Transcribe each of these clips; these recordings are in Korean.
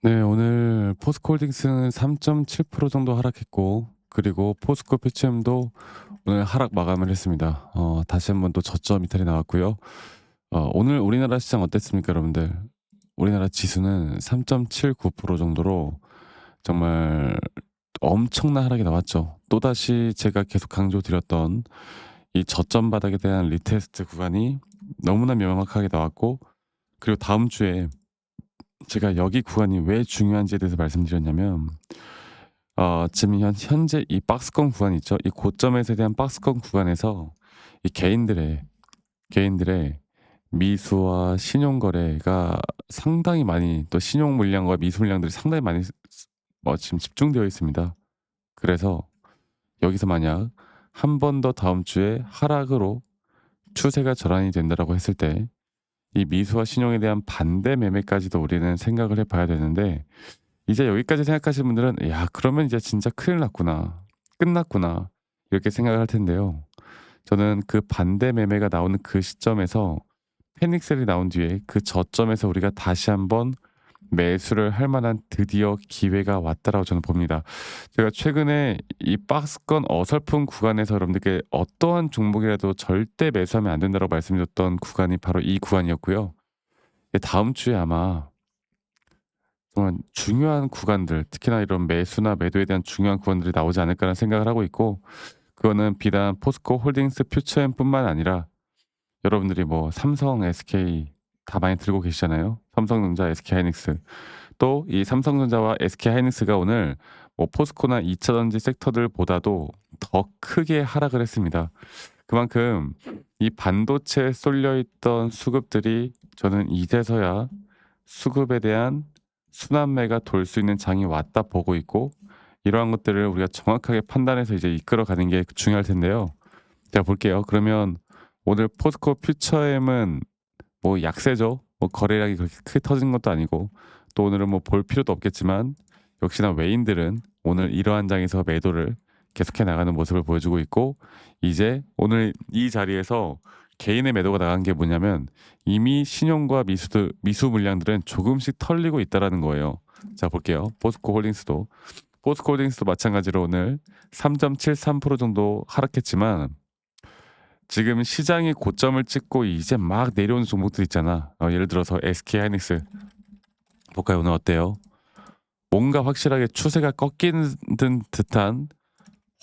네, 오늘 포스코홀딩스는 3.7% 정도 하락했고, 그리고 포스코 퓨처엠도 오늘 하락 마감을 했습니다. 다시 한번 또 저점 이탈이 나왔고요. 오늘 우리나라 시장 어땠습니까, 여러분들? 우리나라 지수는 3.79% 정도로 정말 엄청난 하락이 나왔죠. 또다시 제가 계속 강조드렸던 이 저점 바닥에 대한 리테스트 구간이 너무나 명확하게 나왔고, 그리고 다음 주에 제가 여기 구간이 왜 중요한지에 대해서 말씀드렸냐면, 지금 현재 이 박스권 구간 있죠. 이 고점에서 대한 박스권 구간에서 이 개인들의 미수와 신용 거래가 상당히 많이, 또 신용 물량과 미수 물량들이 상당히 많이 지금 집중되어 있습니다. 그래서 여기서 만약 한 번 더 다음 주에 하락으로 추세가 전환이 된다라고 했을 때 이 미수와 신용에 대한 반대 매매까지도 우리는 생각을 해 봐야 되는데, 이제 여기까지 생각하시는 분들은 '야, 그러면 이제 진짜 큰일 났구나. 끝났구나.' 이렇게 생각을 할 텐데요. 저는 그 반대 매매가 나오는 그 시점에서 패닉셀이 나온 뒤에 그 저점에서 우리가 다시 한번 매수를 할 만한 드디어 기회가 왔다라고 저는 봅니다. 제가 최근에 이 박스권 어설픈 구간에서 여러분들께 어떠한 종목이라도 절대 매수하면 안 된다고 말씀드렸던 구간이 바로 이 구간이었고요. 다음 주에 아마 정말 중요한 구간들, 특히나 이런 매수나 매도에 대한 중요한 구간들이 나오지 않을까라는 생각을 하고 있고, 그거는 비단 포스코 홀딩스 퓨처엠뿐만 아니라 여러분들이 뭐 삼성, SK 다 많이 들고 계시잖아요. 삼성전자, SK하이닉스. 또 이 삼성전자와 SK하이닉스가 오늘 뭐 포스코나 2차 전지 섹터들보다도 더 크게 하락을 했습니다. 그만큼 이 반도체에 쏠려 있던 수급들이, 저는 이제서야 수급에 대한 순환매가 돌 수 있는 장이 왔다 보고 있고, 이러한 것들을 우리가 정확하게 판단해서 이제 이끌어가는 게 중요할 텐데요. 자, 볼게요. 그러면 오늘 포스코 퓨처엠은 뭐 약세죠. 뭐 거래량이 그렇게 크게 터진 것도 아니고, 또 오늘은 뭐 볼 필요도 없겠지만 역시나 외인들은 오늘 이러한 장에서 매도를 계속해 나가는 모습을 보여주고 있고, 이제 오늘 이 자리에서 개인의 매도가 나간 게 뭐냐면 이미 신용과 미수 물량들은 조금씩 털리고 있다라는 거예요. 자, 볼게요. 포스코 홀딩스도 마찬가지로 오늘 3.73% 정도 하락했지만, 지금 시장이 고점을 찍고 이제 막 내려오는 종목들 있잖아. 예를 들어서 SK하이닉스 볼까요? 오늘 어때요? 뭔가 확실하게 추세가 꺾이는 듯한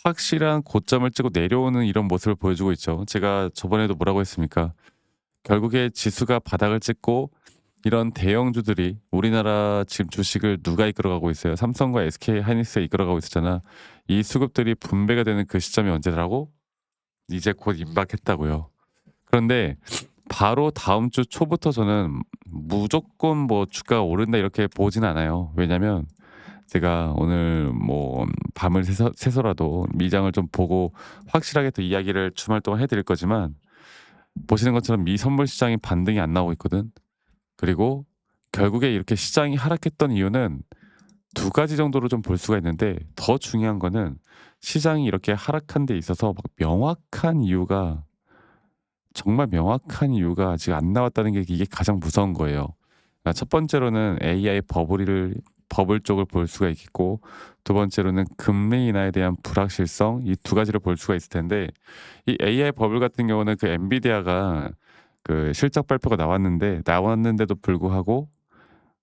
확실한 고점을 찍고 내려오는 이런 모습을 보여주고 있죠. 제가 저번에도 뭐라고 했습니까? 결국에 지수가 바닥을 찍고 이런 대형주들이, 우리나라 지금 주식을 누가 이끌어가고 있어요? 삼성과 SK하이닉스가 이끌어가고 있었잖아. 이 수급들이 분배가 되는 그 시점이 언제라고? 이제 곧 임박했다고요. 그런데 바로 다음 주 초부터 저는 무조건 뭐 주가가 오른다 이렇게 보진 않아요. 왜냐면 제가 오늘 뭐 밤을 새서라도 미장을 좀 보고 확실하게 또 이야기를 주말 동안 해 드릴 거지만, 보시는 것처럼 미 선물 시장이 반등이 안 나오고 있거든. 그리고 결국에 이렇게 시장이 하락했던 이유는 두 가지 정도로 좀 볼 수가 있는데, 더 중요한 거는 시장이 이렇게 하락한 데 있어서 막 명확한 이유가, 정말 명확한 이유가 아직 안 나왔다는 게, 이게 가장 무서운 거예요. 첫 번째로는 AI 버블 쪽을 볼 수가 있겠고, 두 번째로는 금리 인하에 대한 불확실성, 이 두 가지를 볼 수가 있을 텐데, 이 AI 버블 같은 경우는 그 엔비디아가 그 실적 발표가 나왔는데도 불구하고,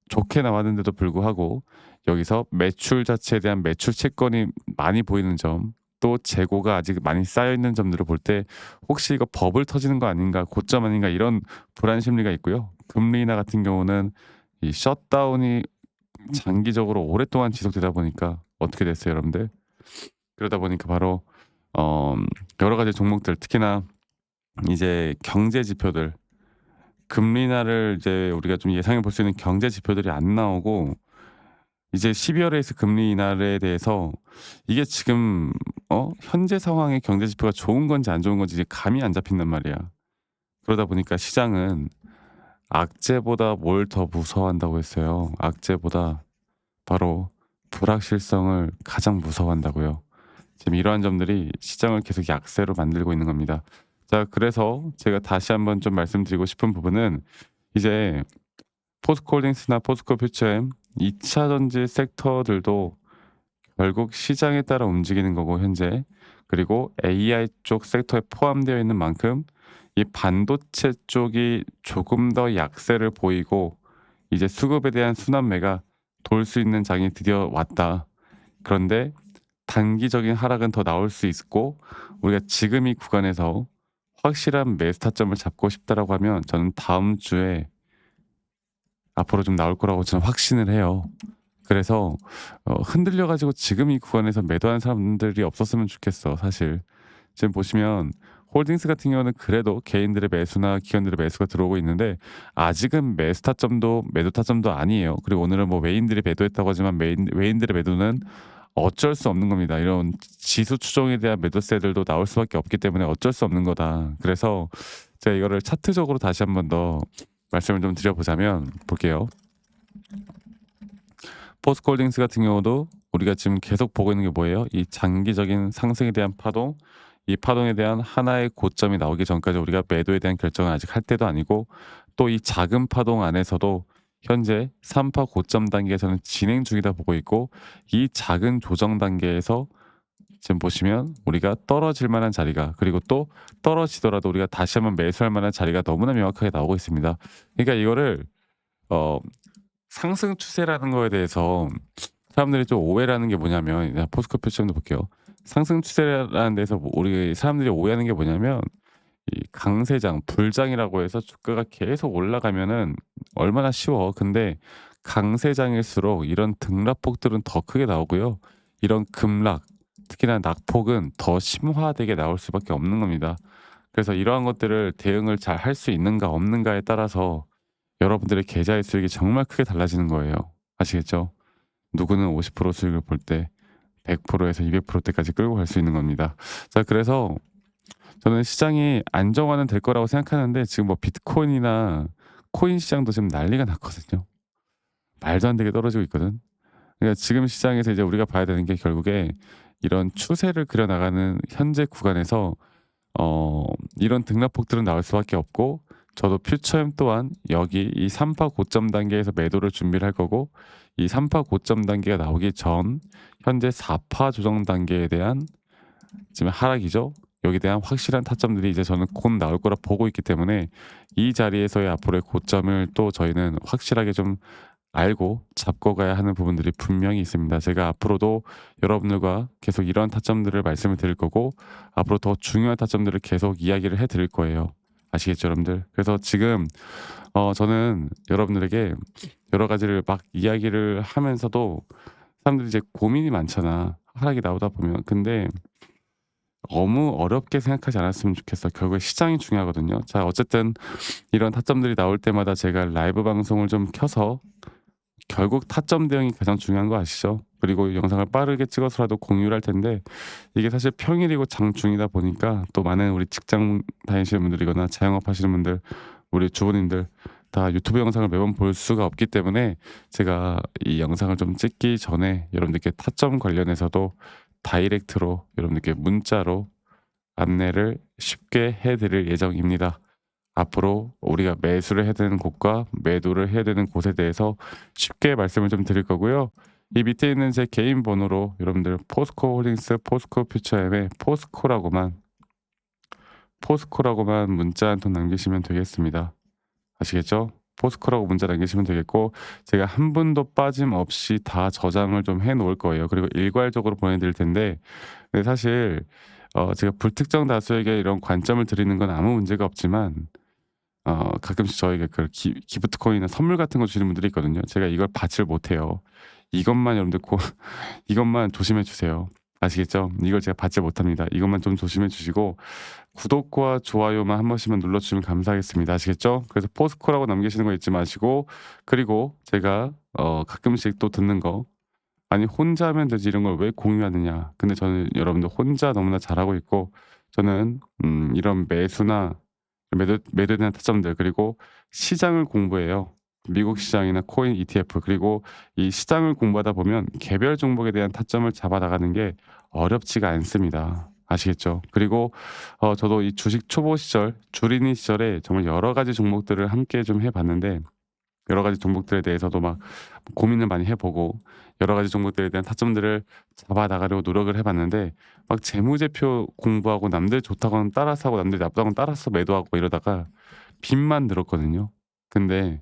좋게 나왔는데도 불구하고 여기서 매출 자체에 대한 매출 채권이 많이 보이는 점, 또 재고가 아직 많이 쌓여 있는 점들을 볼 때 혹시 이거 버블 터지는 거 아닌가, 고점 아닌가, 이런 불안 심리가 있고요. 금리 인하 같은 경우는 이 셧다운이 장기적으로 오랫동안 지속되다 보니까 어떻게 됐어요, 여러분들? 그러다 보니까 바로 어 여러 가지 종목들, 특히나 이제 경제 지표들, 금리 인하를 이제 우리가 좀 예상해 볼 수 있는 경제 지표들이 안 나오고, 이제 12 월에 있을 금리 인하에 대해서 이게 지금 현재 상황의 경제 지표가 좋은 건지 안 좋은 건지 이제 감이 안 잡힌단 말이야. 그러다 보니까 시장은 악재보다 뭘 더 무서워한다고 했어요. 악재보다 바로 불확실성을 가장 무서워한다고요. 지금 이러한 점들이 시장을 계속 약세로 만들고 있는 겁니다. 자, 그래서 제가 다시 한번 좀 말씀드리고 싶은 부분은, 이제 포스코홀딩스나 포스코 퓨처엠, 2차 전지 섹터들도 결국 시장에 따라 움직이는 거고 현재. 그리고 AI 쪽 섹터에 포함되어 있는 만큼 이 반도체 쪽이 조금 더 약세를 보이고 이제 수급에 대한 순환매가 돌 수 있는 장이 드디어 왔다. 그런데 단기적인 하락은 더 나올 수 있고 우리가 지금 이 구간에서 확실한 매수 타점을 잡고 싶다라고 하면 저는 다음 주에 앞으로 좀 나올 거라고 저는 확신을 해요. 그래서 흔들려 가지고 지금 이 구간에서 매도하는 사람들이 없었으면 좋겠어 사실. 지금 보시면 홀딩스 같은 경우는 그래도 개인들의 매수나 기관들의 매수가 들어오고 있는데 아직은 매수 타점도 매도 타점도 아니에요. 그리고 오늘은 뭐 외인들이 매도했다고 하지만 외인들의 매도는 어쩔 수 없는 겁니다. 이런 지수 추종에 대한 매도세들도 나올 수밖에 없기 때문에 어쩔 수 없는 거다. 그래서 제가 이거를 차트적으로 다시 한번 더 말씀을 좀 드려보자면 볼게요. 포스코홀딩스 같은 경우도 우리가 지금 계속 보고 있는 게 뭐예요? 이 장기적인 상승에 대한 파동, 이 파동에 대한 하나의 고점이 나오기 전까지 우리가 매도에 대한 결정을 아직 할 때도 아니고 또 이 작은 파동 안에서도 현재 3파 고점 단계에서는 진행 중이다 보고 있고 이 작은 조정 단계에서 지금 보시면 우리가 떨어질 만한 자리가 그리고 또 떨어지더라도 우리가 다시 한번 매수할 만한 자리가 너무나 명확하게 나오고 있습니다. 그러니까 이거를 어 상승 추세라는 거에 대해서 사람들이 좀 오해를 하는 게 뭐냐면 포스코 표시점도 볼게요. 상승 추세라는 데서 뭐 우리 사람들이 오해하는 게 뭐냐면 이 강세장, 불장이라고 해서 주가가 계속 올라가면은 얼마나 쉬워. 근데 강세장일수록 이런 등락폭들은 더 크게 나오고요. 이런 급락, 특히나 낙폭은 더 심화되게 나올 수밖에 없는 겁니다. 그래서 이러한 것들을 대응을 잘 할 수 있는가 없는가에 따라서 여러분들의 계좌의 수익이 정말 크게 달라지는 거예요. 아시겠죠? 누구는 50% 수익을 볼 때 100%에서 200%대까지 끌고 갈 수 있는 겁니다. 자, 그래서 저는 시장이 안정화는 될 거라고 생각하는데 지금 뭐 비트코인이나 코인 시장도 지금 난리가 났거든요. 말도 안 되게 떨어지고 있거든. 그러니까 지금 시장에서 이제 우리가 봐야 되는 게 결국에 이런 추세를 그려 나가는 현재 구간에서 이런 등락폭들은 나올 수밖에 없고 저도 퓨처엠 또한 여기 이 3파 고점 단계에서 매도를 준비를 할 거고 이 3파 고점 단계가 나오기 전 현재 4파 조정 단계에 대한 지금 하락이죠. 여기에 대한 확실한 타점들이 이제 저는 곧 나올 거라 보고 있기 때문에 이 자리에서의 앞으로의 고점을 또 저희는 확실하게 좀 알고 잡고 가야 하는 부분들이 분명히 있습니다. 제가 앞으로도 여러분들과 계속 이러한 타점들을 말씀을 드릴 거고 앞으로 더 중요한 타점들을 계속 이야기를 해 드릴 거예요. 아시겠죠, 여러분들? 그래서 지금 저는 여러분들에게 여러 가지를 막 이야기를 하면서도 사람들이 이제 고민이 많잖아. 하락이 나오다 보면. 근데 너무 어렵게 생각하지 않았으면 좋겠어. 결국에 시장이 중요하거든요. 자, 어쨌든 이런 타점들이 나올 때마다 제가 라이브 방송을 좀 켜서 결국 타점 대응이 가장 중요한 거 아시죠? 그리고 영상을 빠르게 찍어서라도 공유를 할 텐데 이게 사실 평일이고 장중이다 보니까 또 많은 우리 직장 다니시는 분들이거나 자영업 하시는 분들, 우리 주부님들 다 유튜브 영상을 매번 볼 수가 없기 때문에 제가 이 영상을 좀 찍기 전에 여러분들께 타점 관련해서도 다이렉트로 여러분들께 문자로 안내를 쉽게 해 드릴 예정입니다. 앞으로 우리가 매수를 해야 되는 곳과 매도를 해야 되는 곳에 대해서 쉽게 말씀을 좀 드릴 거고요. 이 밑에 있는 제 개인 번호로 여러분들 포스코 홀딩스, 포스코 퓨처엠에 포스코라고만 문자 한 통 남기시면 되겠습니다. 아시겠죠? 포스코라고 문자 남기시면 되겠고 제가 한 분도 빠짐없이 다 저장을 좀 해 놓을 거예요. 그리고 일괄적으로 보내드릴 텐데 근데 사실 제가 불특정 다수에게 이런 관점을 드리는 건 아무 문제가 없지만 가끔씩 저에게 그 기프트코인이나 선물 같은 거 주시는 분들이 있거든요. 제가 이걸 받지를 못해요. 이것만 여러분들 이것만 조심해 주세요. 아시겠죠? 이걸 제가 받지 못합니다. 이것만 좀 조심해 주시고 구독과 좋아요만 한 번씩만 눌러 주시면 감사하겠습니다. 아시겠죠? 그래서 포스코라고 남기시는 거 잊지 마시고 그리고 제가 가끔씩 또 듣는 거 "아니 혼자 하면 되지 이런 걸 왜 공유하느냐." 근데 저는 여러분들 혼자 너무나 잘하고 있고 저는 이런 매수나 매도에 대한 타점들 그리고 시장을 공부해요. 미국 시장이나 코인 ETF 그리고 이 시장을 공부하다 보면 개별 종목에 대한 타점을 잡아 나가는 게 어렵지가 않습니다. 아시겠죠? 그리고 저도 이 주식 초보 시절 주린이 시절에 정말 여러 가지 종목들을 함께 좀 해 봤는데 여러 가지 종목들에 대해서도 막 고민을 많이 해 보고 여러 가지 종목들에 대한 타점들을 잡아 나가려고 노력을 해 봤는데 막 재무제표 공부하고 남들 좋다고는 따라서 하고 남들 나쁘다고는 따라서 매도하고 이러다가 빚만 늘었거든요. 근데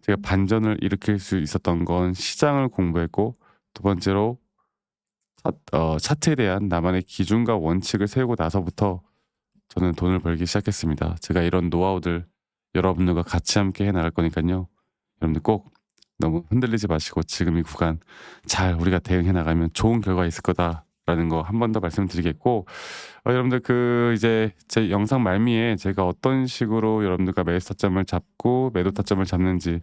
제가 반전을 일으킬 수 있었던 건 시장을 공부했고 두 번째로 차트에 대한 나만의 기준과 원칙을 세우고 나서부터 저는 돈을 벌기 시작했습니다. 제가 이런 노하우들 여러분들과 같이 함께 해 나갈 거니깐요. 여러분들 꼭 너무 흔들리지 마시고 지금 이 구간 잘 우리가 대응해 나가면 좋은 결과 있을 거다라는 거 한 번 더 말씀드리겠고 여러분들 이제 제 영상 말미에 제가 어떤 식으로 여러분들과 매수 타점을 잡고 매도 타점을 잡는지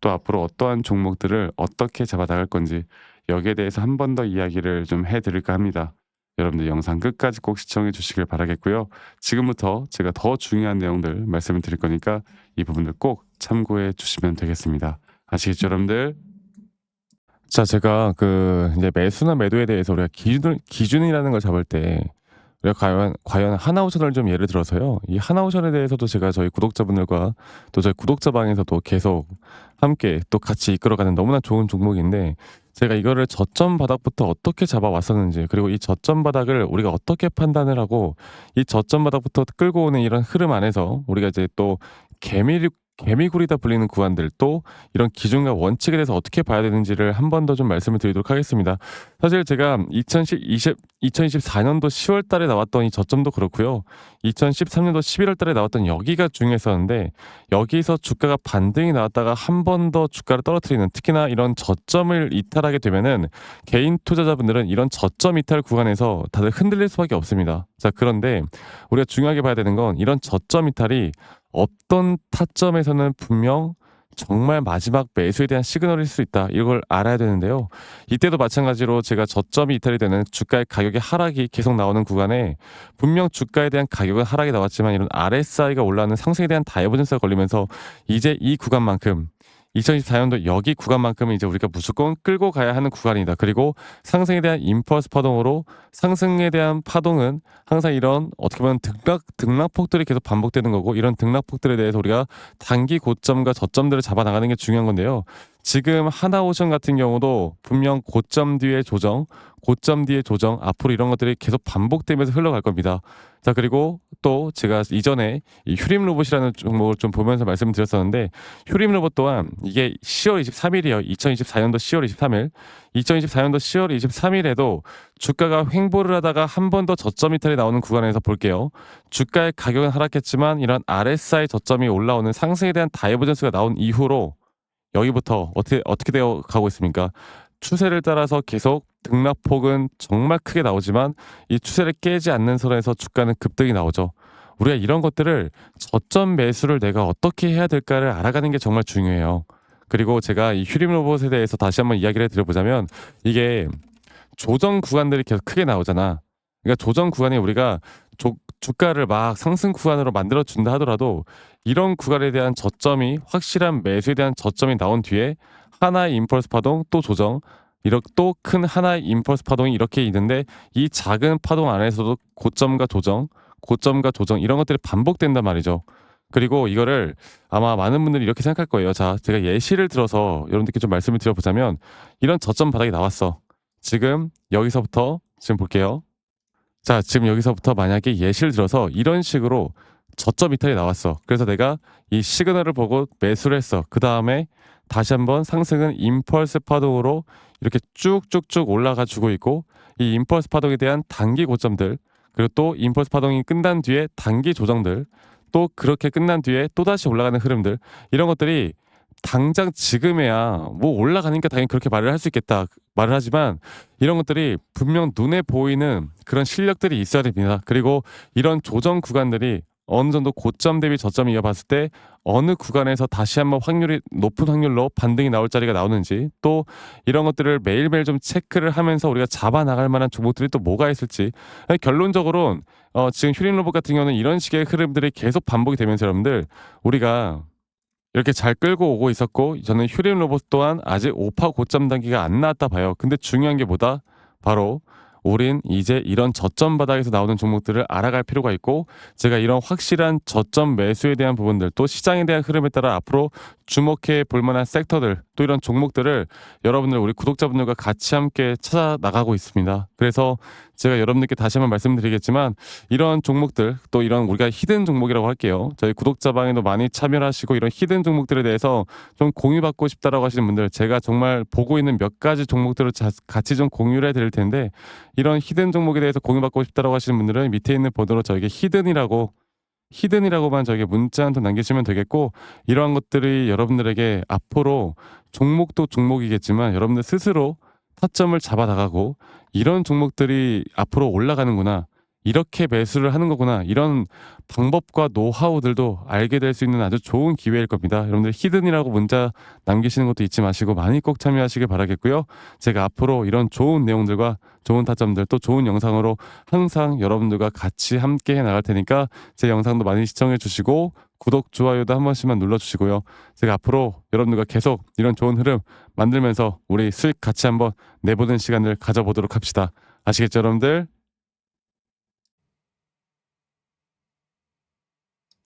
또 앞으로 어떠한 종목들을 어떻게 잡아 나갈 건지 여기에 대해서 한 번 더 이야기를 좀 해 드릴까 합니다. 여러분들 영상 끝까지 꼭 시청해 주시길 바라겠고요. 지금부터 제가 더 중요한 내용들 말씀을 드릴 거니까 이 부분들 꼭 참고해 주시면 되겠습니다. 아시겠죠, 여러분들? 자, 제가 이제 매수나 매도에 대해서 우리가 기준이라는 걸 잡을 때 우리가 과연 하나오션을 좀 예를 들어서요. 이 하나오션에 대해서도 제가 저희 구독자분들과 또 저희 구독자 방에서도 계속 함께 또 같이 이끌어가는 너무나 좋은 종목인데 제가 이거를 저점 바닥부터 어떻게 잡아왔었는지 그리고 이 저점 바닥을 우리가 어떻게 판단을 하고 이 저점 바닥부터 끌고 오는 이런 흐름 안에서 우리가 이제 또 개미굴이다 불리는 구간들 또 이런 기준과 원칙에 대해서 어떻게 봐야 되는지를 한 번 더 좀 말씀을 드리도록 하겠습니다. 사실 제가 2024년도 10월 달에 나왔던 이 저점도 그렇고요. 2013년도 11월 달에 나왔던 여기가 중요했었는데 여기서 주가가 반등이 나왔다가 한 번 더 주가를 떨어뜨리는 특히나 이런 저점을 이탈하게 되면은 개인 투자자분들은 이런 저점 이탈 구간에서 다들 흔들릴 수밖에 없습니다. 자, 그런데 우리가 중요하게 봐야 되는 건 이런 저점 이탈이 어떤 타점에서는 분명 정말 마지막 매수에 대한 시그널일 수 있다. 이걸 알아야 되는데요. 이때도 마찬가지로 제가 저점이 이탈이 되는 주가의 가격의 하락이 계속 나오는 구간에 분명 주가에 대한 가격은 하락이 나왔지만 이런 RSI가 올라가는 상승에 대한 다이버전스가 걸리면서 이제 이 구간만큼 2024년도 여기 구간만큼은 이제 우리가 무조건 끌고 가야 하는 구간이다. 그리고 상승에 대한 임펄스 파동으로 상승에 대한 파동은 항상 이런 어떻게 보면 등락폭들이 계속 반복되는 거고 이런 등락폭들에 대해서 우리가 단기 고점과 저점들을 잡아 나가는 게 중요한 건데요. 지금 하나오션 같은 경우도 분명 고점 뒤에 조정, 고점 뒤에 조정, 앞으로 이런 것들이 계속 반복되면서 흘러갈 겁니다. 자, 그리고 또 제가 이전에 이 휴림 로봇이라는 종목을 좀 보면서 말씀을 드렸었는데 휴림 로봇 또한 이게 10월 23일이에요. 2024년도 10월 23일. 2024년도 10월 23일에도 주가가 횡보를 하다가 한 번 더 저점 이탈이 나오는 구간에서 볼게요. 주가의 가격은 하락했지만 이런 RSI 저점이 올라오는 상승에 대한 다이버전스가 나온 이후로 여기부터 어떻게 되어 가고 있습니까? 추세를 따라서 계속 등락폭은 정말 크게 나오지만 이 추세를 깨지 않는 선에서 주가는 급등이 나오죠. 우리가 이런 것들을 저점 매수를 내가 어떻게 해야 될까를 알아가는 게 정말 중요해요. 그리고 제가 이 휴림 로봇에 대해서 다시 한번 이야기를 드려보자면 이게 조정 구간들이 계속 크게 나오잖아. 그러니까 조정 구간에 우리가 주가를 막 상승 구간으로 만들어 준다 하더라도 이런 구간에 대한 저점이 확실한 매수에 대한 저점이 나온 뒤에 하나의 임펄스 파동 또 조정 이렇게 또 큰 하나의 임펄스 파동이 이렇게 있는데 이 작은 파동 안에서도 고점과 조정, 고점과 조정 이런 것들이 반복된단 말이죠. 그리고 이거를 아마 많은 분들이 이렇게 생각할 거예요. 자, 제가 예시를 들어서 여러분들께 좀 말씀을 드려보자면 이런 저점 바닥이 나왔어. 지금 여기서부터 지금 볼게요. 자, 지금 여기서부터 만약에 예시를 들어서 이런 식으로 저점 이탈이 나왔어. 그래서 내가 이 시그널을 보고 매수를 했어. 그 다음에 다시 한번 상승은 임펄스 파동으로 이렇게 쭉쭉쭉 올라가 주고 있고 이 임펄스 파동에 대한 단기 고점들 그리고 또 임펄스 파동이 끝난 뒤에 단기 조정들 또 그렇게 끝난 뒤에 또다시 올라가는 흐름들 이런 것들이 당장 지금에야 뭐 올라가니까 당연히 그렇게 말을 할 수 있겠다 말을 하지만 이런 것들이 분명 눈에 보이는 그런 실력들이 있어야 됩니다. 그리고 이런 조정 구간들이 어느 정도 고점 대비 저점이 이어봤을 때 어느 구간에서 다시 한번 확률이 높은 확률로 반등이 나올 자리가 나오는지 또 이런 것들을 매일매일 좀 체크를 하면서 우리가 잡아 나갈 만한 종목들이 또 뭐가 있을지 결론적으로는 지금 휴림 로봇 같은 경우는 이런 식의 흐름들이 계속 반복이 되면서 여러분들 우리가 이렇게 잘 끌고 오고 있었고 저는 휴림 로봇 또한 아직 오파 고점 단계가 안 나왔다 봐요. 근데 중요한 게 뭐다? 바로 우린 이제 이런 저점 바닥에서 나오는 종목들을 알아갈 필요가 있고 제가 이런 확실한 저점 매수에 대한 부분들 또 시장에 대한 흐름에 따라 앞으로 주목해 볼 만한 섹터들 또 이런 종목들을 여러분들 우리 구독자분들과 같이 함께 찾아 나가고 있습니다. 그래서 제가 여러분들께 다시 한번 말씀드리겠지만 이런 종목들 또 이런 우리가 히든 종목이라고 할게요. 저희 구독자 방에도 많이 참여를 하시고 이런 히든 종목들에 대해서 좀 공유받고 싶다라고 하시는 분들 제가 정말 보고 있는 몇 가지 종목들을 같이 좀 공유를 해드릴 텐데 이런 히든 종목에 대해서 공유받고 싶다라고 하시는 분들은 밑에 있는 번호로 저에게 히든이라고만 저에게 문자 한 통 남기시면 되겠고 이러한 것들이 여러분들에게 앞으로 종목도 종목이겠지만 여러분들 스스로 타점을 잡아 나가고 이런 종목들이 앞으로 올라가는구나. 이렇게 매수를 하는 거구나. 이런 방법과 노하우들도 알게 될 수 있는 아주 좋은 기회일 겁니다. 여러분들 히든이라고 문자 남기시는 것도 잊지 마시고 많이 꼭 참여하시길 바라겠고요. 제가 앞으로 이런 좋은 내용들과 좋은 타점들 또 좋은 영상으로 항상 여러분들과 같이 함께 해 나갈 테니까 제 영상도 많이 시청해 주시고 구독, 좋아요도 한 번씩만 눌러주시고요. 제가 앞으로 여러분들과 계속 이런 좋은 흐름 만들면서 우리 수익 같이 한번 내보는 시간을 가져보도록 합시다. 아시겠죠, 여러분들?